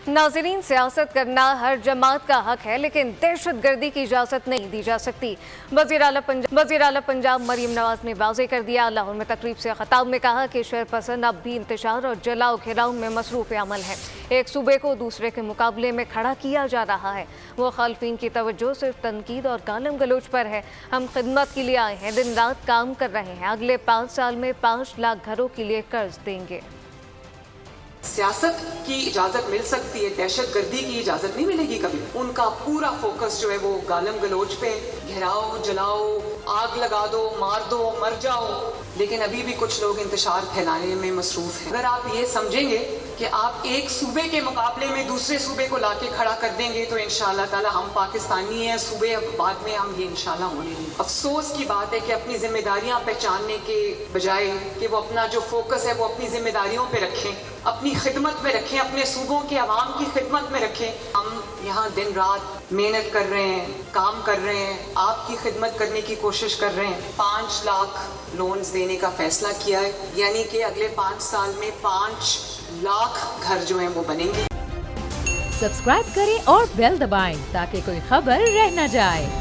नाज़रीन, सियासत करना हर जमात का हक है, लेकिन दहशत गर्दी की इजाज़त नहीं दी जा सकती। वज़ीर आला पंजाब मरीम नवाज ने वाज़ेह कर दिया। लाहौर में तकरीब से खिताब में कहा कि शर पसंद अब भी इंतशार और जलाओ घिराव में मसरूफ़ अमल है। एक सूबे को दूसरे के मुकाबले में खड़ा किया जा रहा है। मुखालिफिन की तवज्जो सिर्फ तनकीद और गालम गलोच पर है। हम खिदमत के लिए आए हैं, दिन रात काम कर रहे हैं। अगले 5 साल में 5 लाख घरों के लिए कर्ज देंगे। सियासत की इजाज़त मिल सकती है, दहशत गर्दी की इजाज़त नहीं मिलेगी कभी। उनका पूरा फोकस जो है वो गालम गलोच पे, घेराओ, जलाओ, आग लगा दो, मार दो, मर जाओ। लेकिन अभी भी कुछ लोग इंतशार फैलाने में मसरूफ़ हैं। अगर आप ये समझेंगे कि आप एक सूबे के मुकाबले में दूसरे सूबे को लाके खड़ा कर देंगे तो इंशाअल्लाह ताला हम पाकिस्तानी हैं, सूबे बाद में हम ये इंशाअल्लाह होने देंगे। अफसोस की बात है कि अपनी जिम्मेदारियां पहचानने के बजाय कि वो अपना जो फोकस है वो अपनी जिम्मेदारियों पे रखें, अपनी खिदमत में रखें, अपने सूबों के अवाम की खिदमत में रखें। हम यहाँ दिन रात मेहनत कर रहे हैं, काम कर रहे हैं, आपकी खिदमत करने की कोशिश कर रहे हैं। 5 लाख लोन्स देने का फैसला किया है, यानी कि अगले 5 साल में 5 लाख घर जो हैं वो बनेंगे। सब्सक्राइब करें और बेल दबाएं ताकि कोई खबर रह न जाए।